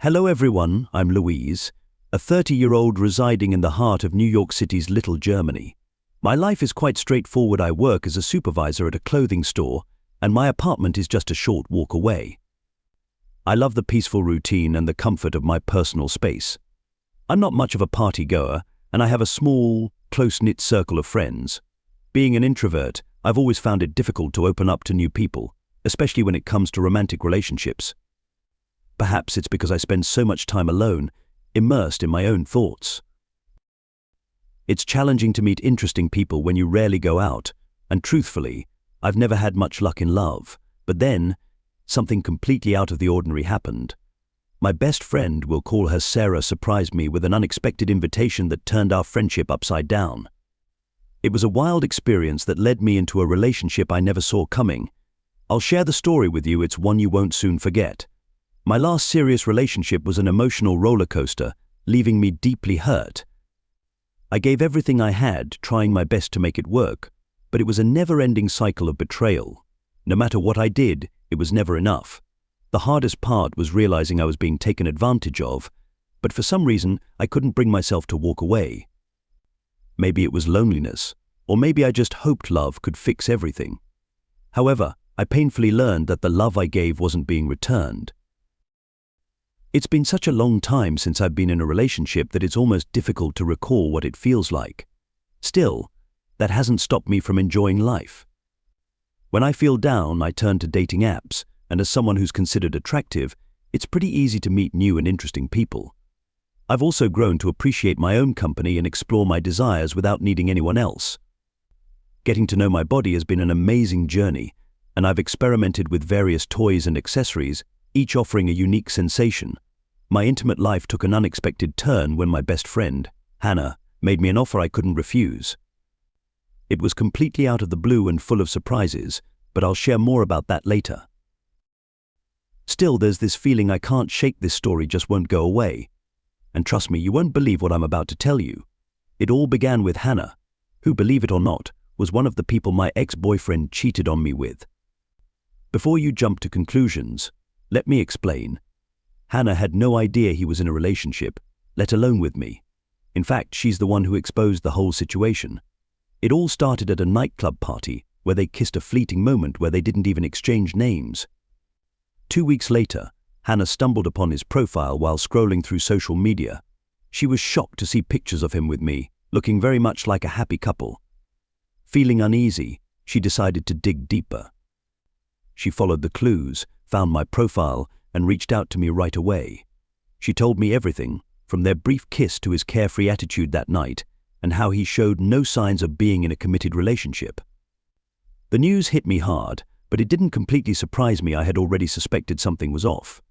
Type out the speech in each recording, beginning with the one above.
Hello everyone, I'm Louise, a 30-year-old residing in the heart of New York City's Little Germany. My life is quite straightforward. I work as a supervisor at a clothing store, and my apartment is just a short walk away. I love the peaceful routine and the comfort of my personal space. I'm not much of a party goer, and I have a small, close-knit circle of friends. Being an introvert, I've always found it difficult to open up to new people, especially when it comes to romantic relationships. Perhaps it's because I spend so much time alone, immersed in my own thoughts. It's challenging to meet interesting people when you rarely go out, and truthfully, I've never had much luck in love. But then, something completely out of the ordinary happened. My best friend, we'll call her Sarah, surprised me with an unexpected invitation that turned our friendship upside down. It was a wild experience that led me into a relationship I never saw coming. I'll share the story with you. It's one you won't soon forget. My last serious relationship was an emotional roller coaster, leaving me deeply hurt. I gave everything I had, trying my best to make it work, but it was a never-ending cycle of betrayal. No matter what I did, it was never enough. The hardest part was realizing I was being taken advantage of, but for some reason I couldn't bring myself to walk away. Maybe it was loneliness, or maybe I just hoped love could fix everything. However, I painfully learned that the love I gave wasn't being returned. It's been such a long time since I've been in a relationship that it's almost difficult to recall what it feels like. Still, that hasn't stopped me from enjoying life. When I feel down, I turn to dating apps, and as someone who's considered attractive, it's pretty easy to meet new and interesting people. I've also grown to appreciate my own company and explore my desires without needing anyone else. Getting to know my body has been an amazing journey, and I've experimented with various toys and accessories, each offering a unique sensation. My intimate life took an unexpected turn when my best friend, Hannah, made me an offer I couldn't refuse. It was completely out of the blue and full of surprises, but I'll share more about that later. Still, there's this feeling I can't shake. This story just won't go away. And trust me, you won't believe what I'm about to tell you. It all began with Hannah, who, believe it or not, was one of the people my ex-boyfriend cheated on me with. Before you jump to conclusions, let me explain. Hannah had no idea he was in a relationship, let alone with me. In fact, she's the one who exposed the whole situation. It all started at a nightclub party where they kissed, a fleeting moment where they didn't even exchange names. 2 weeks later, Hannah stumbled upon his profile while scrolling through social media. She was shocked to see pictures of him with me, looking very much like a happy couple. Feeling uneasy, she decided to dig deeper. She followed the clues, found my profile, and reached out to me right away. She told me everything, from their brief kiss to his carefree attitude that night, and how he showed no signs of being in a committed relationship. The news hit me hard, but it didn't completely surprise me. I had already suspected something was off.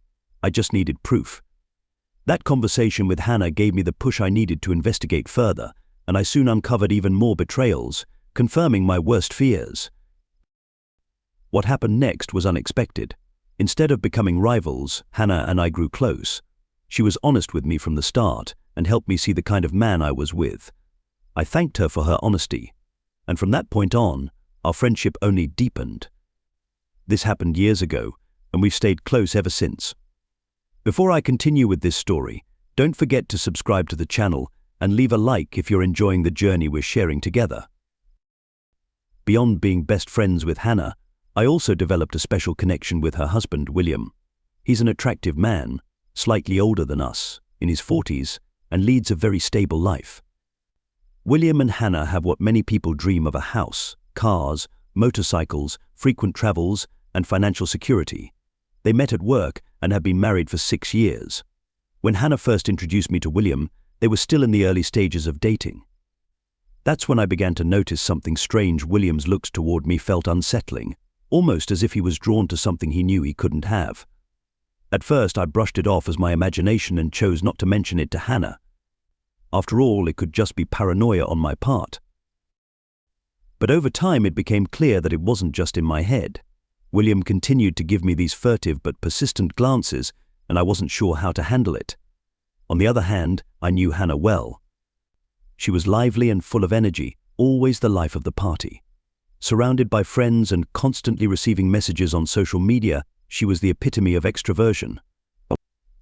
I just needed proof. That conversation with Hannah gave me the push I needed to investigate further, and I soon uncovered even more betrayals, confirming my worst fears. What happened next was unexpected. Instead of becoming rivals, Hannah and I grew close. She was honest with me from the start and helped me see the kind of man I was with. I thanked her for her honesty, and from that point on, our friendship only deepened. This happened years ago, and we've stayed close ever since. Before I continue with this story, don't forget to subscribe to the channel and leave a like if you're enjoying the journey we're sharing together. Beyond being best friends with Hannah, I also developed a special connection with her husband, William. He's an attractive man, slightly older than us, in his 40s, and leads a very stable life. William and Hannah have what many people dream of: a house, cars, motorcycles, frequent travels, and financial security. They met at work and have been married for 6 years. When Hannah first introduced me to William, they were still in the early stages of dating. That's when I began to notice something strange. William's looks toward me felt unsettling, almost as if he was drawn to something he knew he couldn't have. At first, I brushed it off as my imagination and chose not to mention it to Hannah. After all, it could just be paranoia on my part. But over time, it became clear that it wasn't just in my head. William continued to give me these furtive but persistent glances, and I wasn't sure how to handle it. On the other hand, I knew Hannah well. She was lively and full of energy, always the life of the party. Surrounded by friends and constantly receiving messages on social media, she was the epitome of extroversion.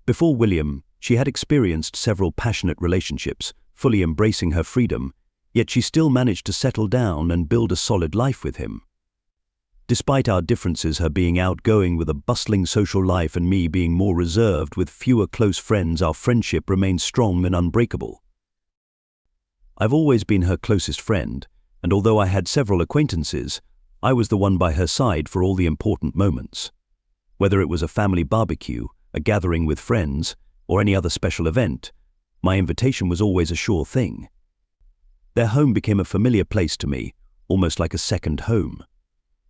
Before William, she had experienced several passionate relationships, fully embracing her freedom, yet she still managed to settle down and build a solid life with him. Despite our differences, her being outgoing with a bustling social life and me being more reserved with fewer close friends, our friendship remained strong and unbreakable. I've always been her closest friend, and although I had several acquaintances, I was the one by her side for all the important moments. Whether it was a family barbecue, a gathering with friends, or any other special event, my invitation was always a sure thing. Their home became a familiar place to me, almost like a second home.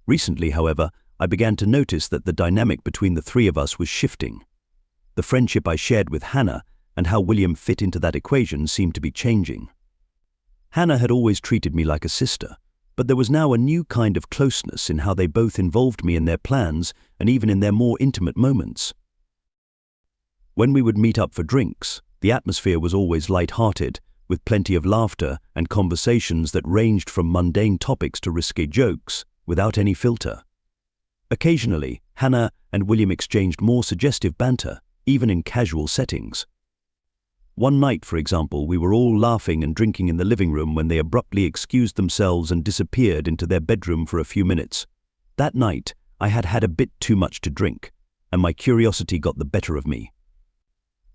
Recently, however, I began to notice that the dynamic between the three of us was shifting. The friendship I shared with Hannah and how William fit into that equation seemed to be changing. Hannah had always treated me like a sister, but there was now a new kind of closeness in how they both involved me in their plans and even in their more intimate moments. When we would meet up for drinks, the atmosphere was always light-hearted, with plenty of laughter and conversations that ranged from mundane topics to risque jokes, without any filter. Occasionally, Hannah and William exchanged more suggestive banter, even in casual settings. One night, for example, we were all laughing and drinking in the living room when they abruptly excused themselves and disappeared into their bedroom for a few minutes. That night, I had had a bit too much to drink, and my curiosity got the better of me.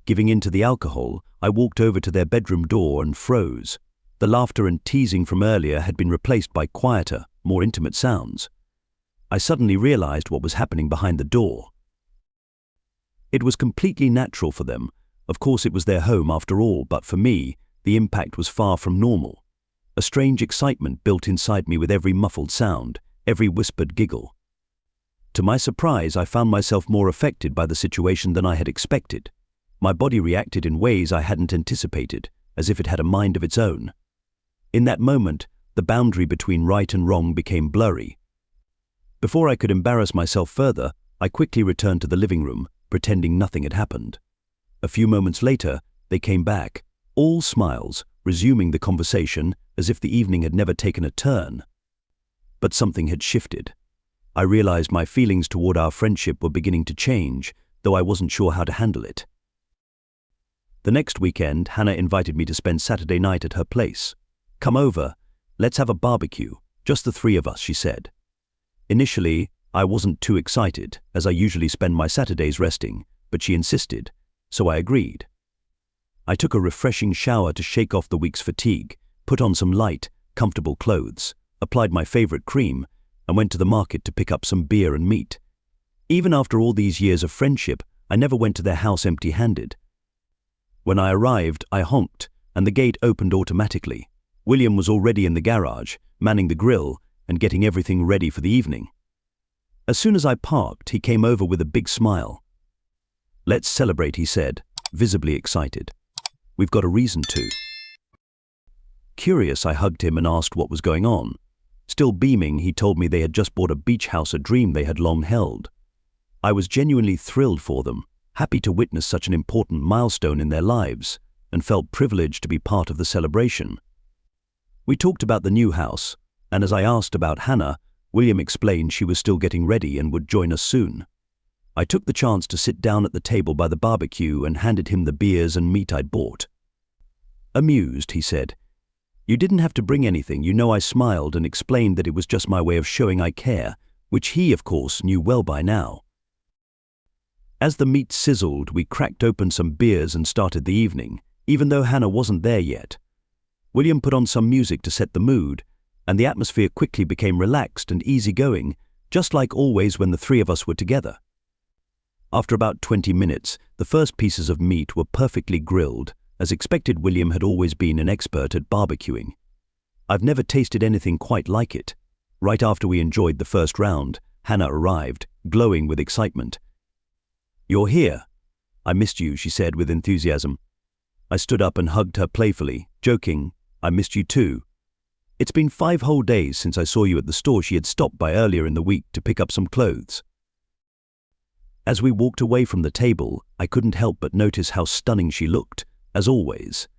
Giving in to the alcohol, I walked over to their bedroom door and froze. The laughter and teasing from earlier had been replaced by quieter, more intimate sounds. I suddenly realized what was happening behind the door. It was completely natural for them. Of course, it was their home after all, but for me, the impact was far from normal. A strange excitement built inside me with every muffled sound, every whispered giggle. To my surprise, I found myself more affected by the situation than I had expected. My body reacted in ways I hadn't anticipated, as if it had a mind of its own. In that moment, the boundary between right and wrong became blurry. Before I could embarrass myself further, I quickly returned to the living room, pretending nothing had happened. A few moments later, they came back, all smiles, resuming the conversation as if the evening had never taken a turn. But something had shifted. I realized my feelings toward our friendship were beginning to change, though I wasn't sure how to handle it. The next weekend, Hannah invited me to spend Saturday night at her place. "Come over. Let's have a barbecue, just the three of us," she said. Initially, I wasn't too excited, as I usually spend my Saturdays resting, but she insisted, so I agreed. I took a refreshing shower to shake off the week's fatigue, put on some light, comfortable clothes, applied my favorite cream, and went to the market to pick up some beer and meat. Even after all these years of friendship, I never went to their house empty-handed. When I arrived, I honked, and the gate opened automatically. William was already in the garage, manning the grill and getting everything ready for the evening. As soon as I parked, he came over with a big smile. "Let's celebrate," he said, visibly excited. "We've got a reason to." Curious, I hugged him and asked what was going on. Still beaming, he told me they had just bought a beach house, a dream they had long held. I was genuinely thrilled for them, happy to witness such an important milestone in their lives, and felt privileged to be part of the celebration. We talked about the new house, and as I asked about Hannah, William explained she was still getting ready and would join us soon. I took the chance to sit down at the table by the barbecue and handed him the beers and meat I'd bought. Amused, he said, "You didn't have to bring anything." I smiled and explained that it was just my way of showing I care, which he, of course, knew well by now. As the meat sizzled, we cracked open some beers and started the evening, even though Hannah wasn't there yet. William put on some music to set the mood, and the atmosphere quickly became relaxed and easygoing, just like always when the three of us were together. After about 20 minutes, the first pieces of meat were perfectly grilled. As expected, William had always been an expert at barbecuing. I've never tasted anything quite like it. Right after we enjoyed the first round, Hannah arrived, glowing with excitement. "You're here. I missed you," she said with enthusiasm. I stood up and hugged her playfully, joking, "I missed you too. It's been 5 whole days since I saw you at the store." She had stopped by earlier in the week to pick up some clothes. As we walked away from the table, I couldn't help but notice how stunning she looked, as always.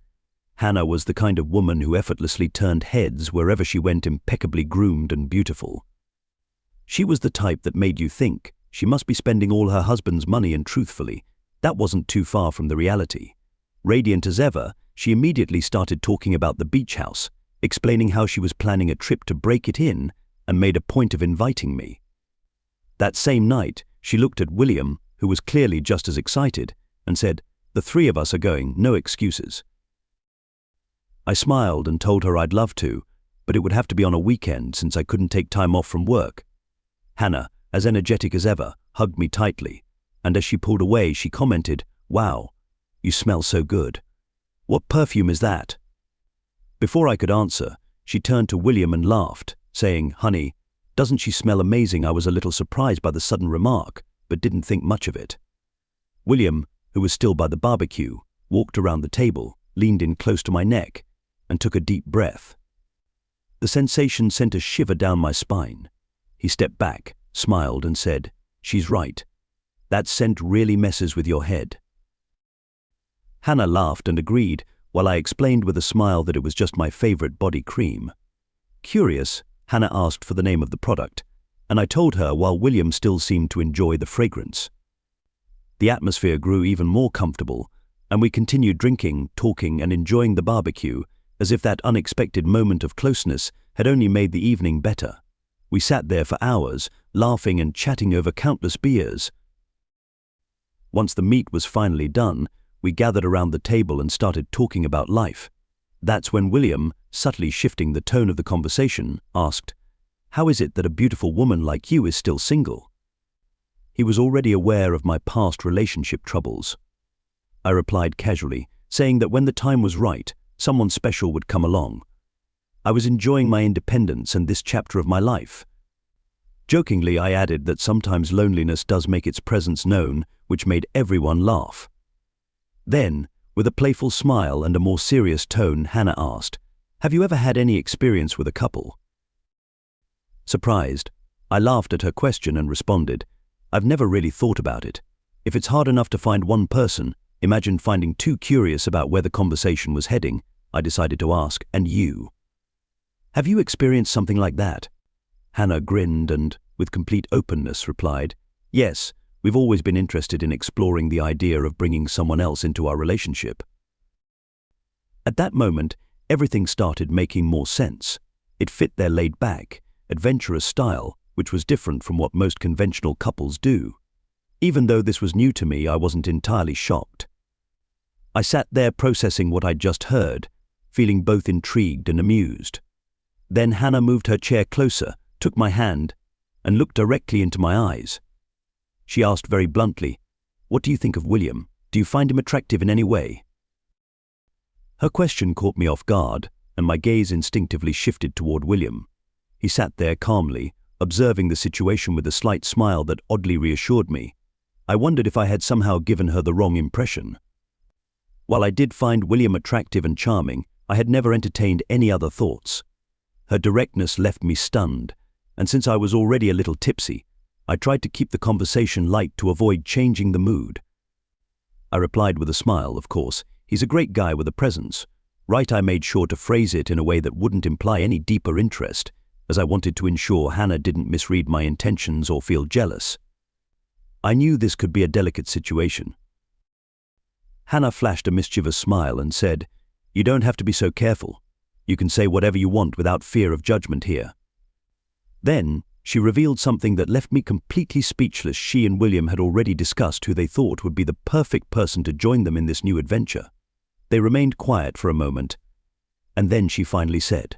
Hannah was the kind of woman who effortlessly turned heads wherever she went, impeccably groomed and beautiful. She was the type that made you think she must be spending all her husband's money, and truthfully, That wasn't too far from the reality. Radiant as ever, she immediately started talking about the beach house, explaining how she was planning a trip to break it in and made a point of inviting me. That same night, she looked at William, who was clearly just as excited, and said, "The three of us are going, no excuses." I smiled and told her I'd love to, but it would have to be on a weekend since I couldn't take time off from work. Hannah, as energetic as ever, hugged me tightly, and as she pulled away, she commented, "Wow, you smell so good. What perfume is that?" Before I could answer, she turned to William and laughed, saying, "Honey, doesn't she smell amazing?" I was a little surprised by the sudden remark, but didn't think much of it. William, who was still by the barbecue, walked around the table, leaned in close to my neck, and took a deep breath. The sensation sent a shiver down my spine. He stepped back, smiled, and said, "She's right. That scent really messes with your head." Hannah laughed and agreed, while I explained with a smile that it was just my favorite body cream. Curious, Hannah asked for the name of the product, and I told her while William still seemed to enjoy the fragrance. The atmosphere grew even more comfortable, and we continued drinking, talking, and enjoying the barbecue, as if that unexpected moment of closeness had only made the evening better. We sat there for hours, laughing and chatting over countless beers. Once the meat was finally done, we gathered around the table and started talking about life. That's when William, subtly shifting the tone of the conversation, asked, "How is it that a beautiful woman like you is still single?" He was already aware of my past relationship troubles. I replied casually, saying that when the time was right, someone special would come along. I was enjoying my independence and this chapter of my life. Jokingly, I added that sometimes loneliness does make its presence known, which made everyone laugh. Then, with a playful smile and a more serious tone, Hannah asked, "Have you ever had any experience with a couple?" Surprised, I laughed at her question and responded, "I've never really thought about it. If it's hard enough to find one person, imagine finding two." Curious about where the conversation was heading, I decided to ask, "And you? Have you experienced something like that?" Hannah grinned and, with complete openness, replied, "Yes, we've always been interested in exploring the idea of bringing someone else into our relationship." At that moment, everything started making more sense. It fit their laid-back, adventurous style, which was different from what most conventional couples do. Even though this was new to me, I wasn't entirely shocked. I sat there processing what I'd just heard, feeling both intrigued and amused. Then Hannah moved her chair closer, took my hand, and looked directly into my eyes. She asked very bluntly, "What do you think of William? Do you find him attractive in any way?" Her question caught me off guard, and my gaze instinctively shifted toward William. He sat there calmly, observing the situation with a slight smile that oddly reassured me. I wondered if I had somehow given her the wrong impression. While I did find William attractive and charming, I had never entertained any other thoughts. Her directness left me stunned, and since I was already a little tipsy, I tried to keep the conversation light to avoid changing the mood. I replied with a smile, "Of course, he's a great guy with a presence." Right, I made sure to phrase it in a way that wouldn't imply any deeper interest, as I wanted to ensure Hannah didn't misread my intentions or feel jealous. I knew this could be a delicate situation. Hannah flashed a mischievous smile and said, "You don't have to be so careful. You can say whatever you want without fear of judgment here." Then, she revealed something that left me completely speechless. She and William had already discussed who they thought would be the perfect person to join them in this new adventure. They remained quiet for a moment, and then she finally said,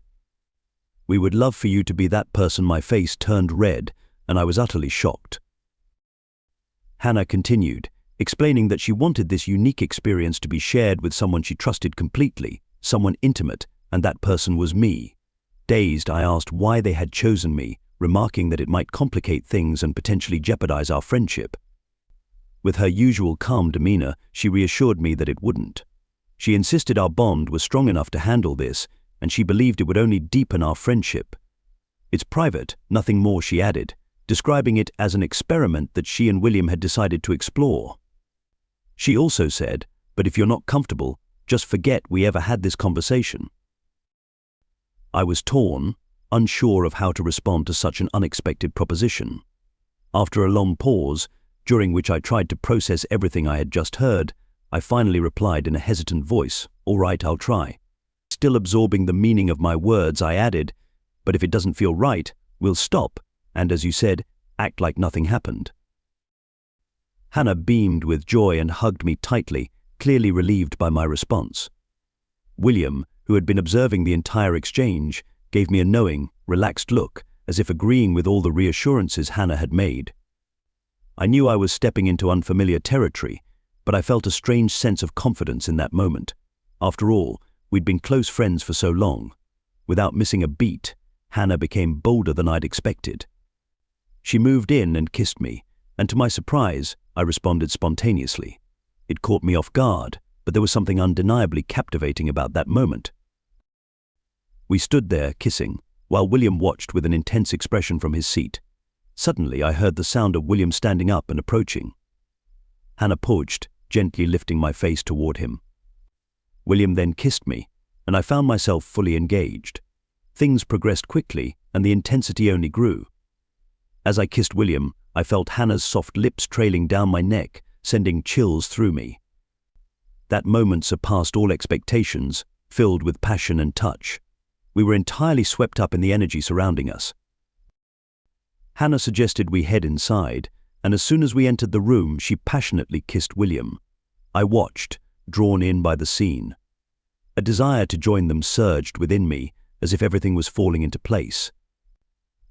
"We would love for you to be that person." My face turned red, and I was utterly shocked. Hannah continued, explaining that she wanted this unique experience to be shared with someone she trusted completely, someone intimate, and that person was me. Dazed, I asked why they had chosen me, remarking that it might complicate things and potentially jeopardize our friendship. With her usual calm demeanor, she reassured me that it wouldn't. She insisted our bond was strong enough to handle this, and she believed it would only deepen our friendship. "It's private, nothing more," she added, describing it as an experiment that she and William had decided to explore. She also said, "But if you're not comfortable, just forget we ever had this conversation." I was torn, unsure of how to respond to such an unexpected proposition. After a long pause, during which I tried to process everything I had just heard. I finally replied in a hesitant voice, "All right, I'll try." Still absorbing the meaning of my words, I added, "But if it doesn't feel right, we'll stop, and as you said, act like nothing happened." Hannah beamed with joy and hugged me tightly, clearly relieved by my response. William, who had been observing the entire exchange, gave me a knowing, relaxed look, as if agreeing with all the reassurances Hannah had made. I knew I was stepping into unfamiliar territory, but I felt a strange sense of confidence in that moment. After all, we'd been close friends for so long. Without missing a beat, Hannah became bolder than I'd expected. She moved in and kissed me, and to my surprise, I responded spontaneously. It caught me off guard, but there was something undeniably captivating about that moment. We stood there, kissing, while William watched with an intense expression from his seat. Suddenly, I heard the sound of William standing up and approaching. Hannah paused, gently lifting my face toward him. William then kissed me, and I found myself fully engaged. Things progressed quickly, and the intensity only grew. As I kissed William, I felt Hannah's soft lips trailing down my neck, sending chills through me. That moment surpassed all expectations, filled with passion and touch. We were entirely swept up in the energy surrounding us. Hannah suggested we head inside, and as soon as we entered the room, she passionately kissed William. I watched, drawn in by the scene. A desire to join them surged within me, as if everything was falling into place.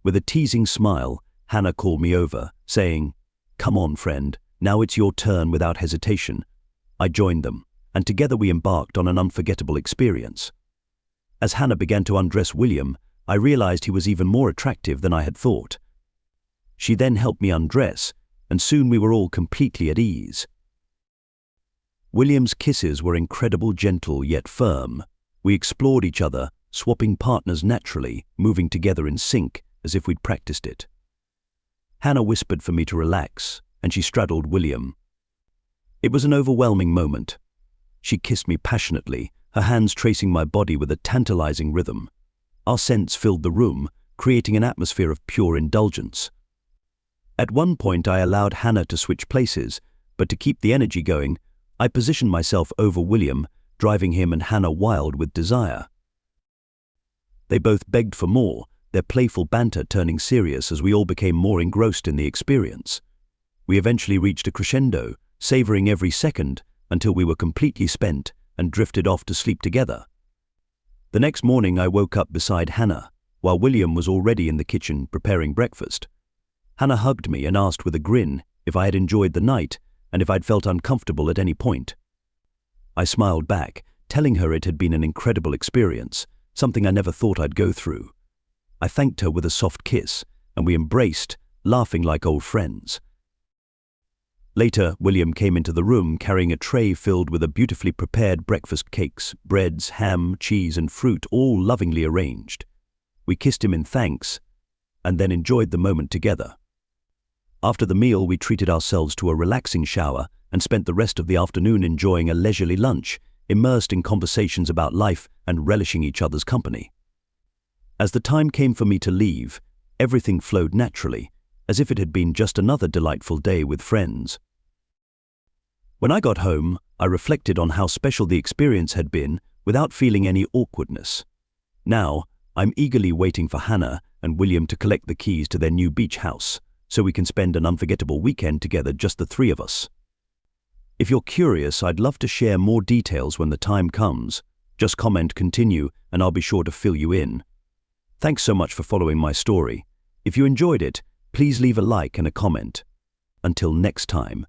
With a teasing smile, Hannah called me over, saying, "Come on, friend, now it's your turn," without hesitation. I joined them, and together we embarked on an unforgettable experience. As Hannah began to undress William, I realized he was even more attractive than I had thought. She then helped me undress, and soon we were all completely at ease. William's kisses were incredibly gentle yet firm. We explored each other, swapping partners naturally, moving together in sync as if we'd practiced it. Hannah whispered for me to relax, and she straddled William. It was an overwhelming moment. She kissed me passionately, her hands tracing my body with a tantalizing rhythm. Our scents filled the room, creating an atmosphere of pure indulgence. At one point, I allowed Hannah to switch places, but to keep the energy going, I positioned myself over William, driving him and Hannah wild with desire. They both begged for more, their playful banter turning serious as we all became more engrossed in the experience. We eventually reached a crescendo, savoring every second until we were completely spent and drifted off to sleep together. The next morning, I woke up beside Hannah, while William was already in the kitchen preparing breakfast. Hannah hugged me and asked with a grin if I had enjoyed the night and if I'd felt uncomfortable at any point. I smiled back, telling her it had been an incredible experience, something I never thought I'd go through. I thanked her with a soft kiss, and we embraced, laughing like old friends. Later, William came into the room carrying a tray filled with a beautifully prepared breakfast cakes, breads, ham, cheese, and fruit, all lovingly arranged. We kissed him in thanks, and then enjoyed the moment together. After the meal, we treated ourselves to a relaxing shower and spent the rest of the afternoon enjoying a leisurely lunch, immersed in conversations about life and relishing each other's company. As the time came for me to leave, everything flowed naturally, as if it had been just another delightful day with friends. When I got home, I reflected on how special the experience had been without feeling any awkwardness. Now, I'm eagerly waiting for Hannah and William to collect the keys to their new beach house, so we can spend an unforgettable weekend together, just the three of us. If you're curious, I'd love to share more details when the time comes. Just comment "continue" and I'll be sure to fill you in. Thanks so much for following my story. If you enjoyed it, please leave a like and a comment. Until next time.